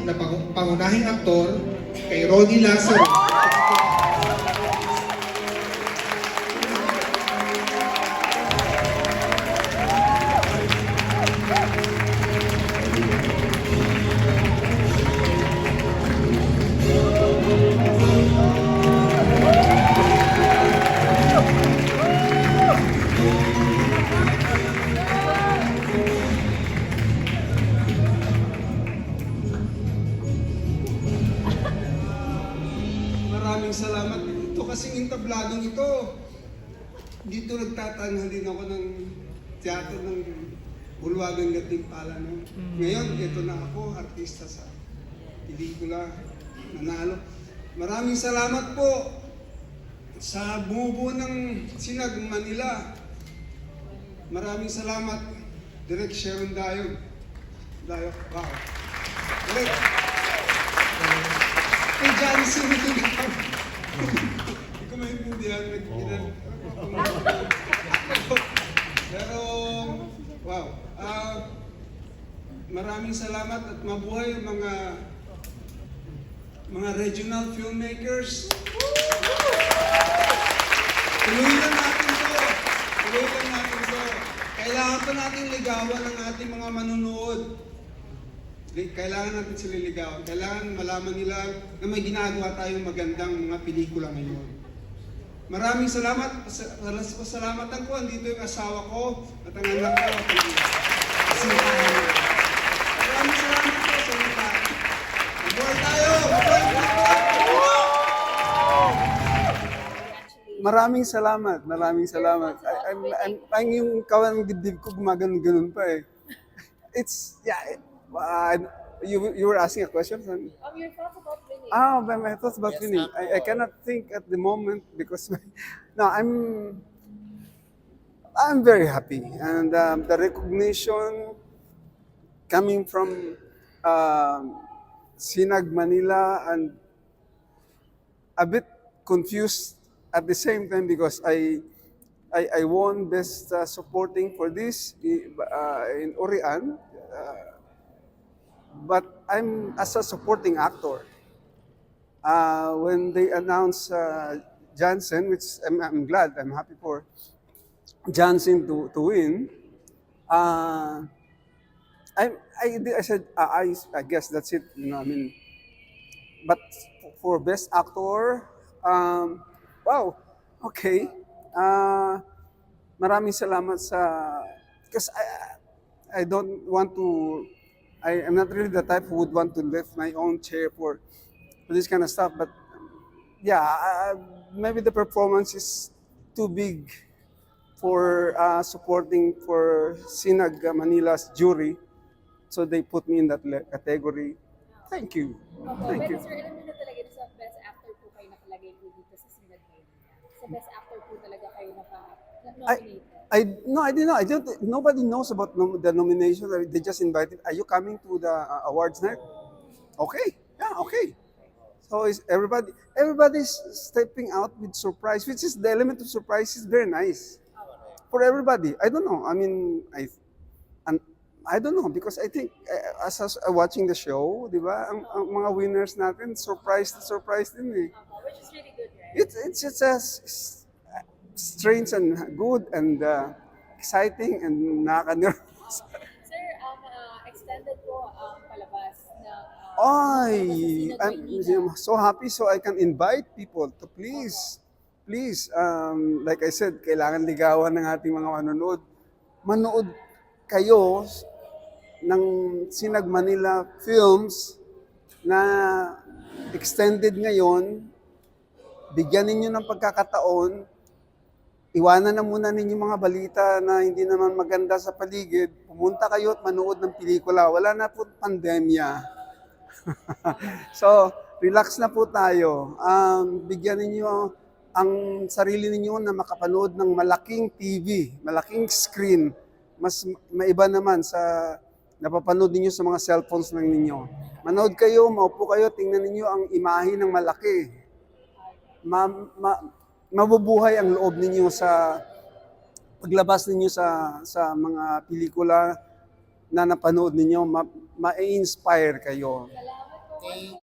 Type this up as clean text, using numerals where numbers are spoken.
na pangunahing aktor, kay Ronnie Lazaro. Maraming salamat. Ito kasing intabladong ito. Dito nagtatanghal din ako ng teatro ng Bulwagang Gantimpala. No? Ngayon, ito na ako, artista sa pelikula, nanalo. Maraming salamat po sa bumubuo ng Sinag Manila. Maraming salamat, Direk Sharon Dayo. Wow. Direk. Kay Johnson, hindi ko maintindihan. Pero, wow. Maraming salamat at mabuhay mga regional filmmakers. Tuloy lang natin to. Tuloy lang natin to. Kailangan pa natin ligawan ang ating mga manunood. Kailangan natin sila ligawan. Kailangan malaman nila na may ginagawa tayong magandang mga pelikula ngayon. Maraming salamat. Pasalamatan ko. Andito yung asawa ko at ang anak ko. Maraming salamat po sa inyo lahat. Mabuhay tayo! Mabuhay tayo! Maraming salamat. Maraming salamat. Ang yung kawan ng dibdib ko gumagano-ganon pa eh. It's, yeah, you were asking a question? Your thoughts about winning? My thoughts about winning. I cannot think at the moment because no, I'm very happy, and the recognition coming from Sinag Manila, and a bit confused at the same time because I won best supporting for this in Orian. But I'm as a supporting actor. When they announced Johnson, which I'm glad, I'm happy for Johnson to win. I said I guess that's it. You know, I mean, but for best actor, wow, okay. Maraming salamat sa because I don't want to. I am not really the type who would want to lift my own chair for this kind of stuff. But yeah, maybe the performance is too big for supporting for Sinag Manila's jury. So they put me in that category. Thank you. Thank you. Pero sir, alam niyo na talaga sa best actor po kayo nakalagay po dito sa Sinag Manila. Sa best actor po talaga kayo naka-nominated. I didn't know. Nobody knows about the nomination. They just invited. Are you coming to the awards night? Okay. Yeah. Okay. So everybody's stepping out with surprise, which is the element of surprise is very nice for everybody. I don't know. I mean, I don't know because I think as watching the show, di ba, ang mga winners natin surprise din eh. Which is really good, right? It's just strange and good and exciting and nakaka-nervous. Sir, extended po ang palabas na I'm so happy so I can invite people to please, like I said, kailangan ligawan ng ating mga manonood. Manood kayo ng Sinag Manila Films na extended ngayon. Bigyan ninyo ng pagkakataon. Iwanan na muna ninyo mga balita na hindi naman maganda sa paligid. Pumunta kayo at manood ng pelikula. Wala na po pandemya. So, relax na po tayo. Bigyan ninyo ang sarili ninyo na makapanood ng malaking TV, malaking screen. Mas maiba naman sa napapanood ninyo sa mga cellphones ng ninyo. Manood kayo, maupo kayo, tingnan ninyo ang imahe ng malaki. Mabubuhay ang loob ninyo sa paglabas ninyo sa mga pelikula na napanood ninyo, ma-inspire kayo. Salamat Thank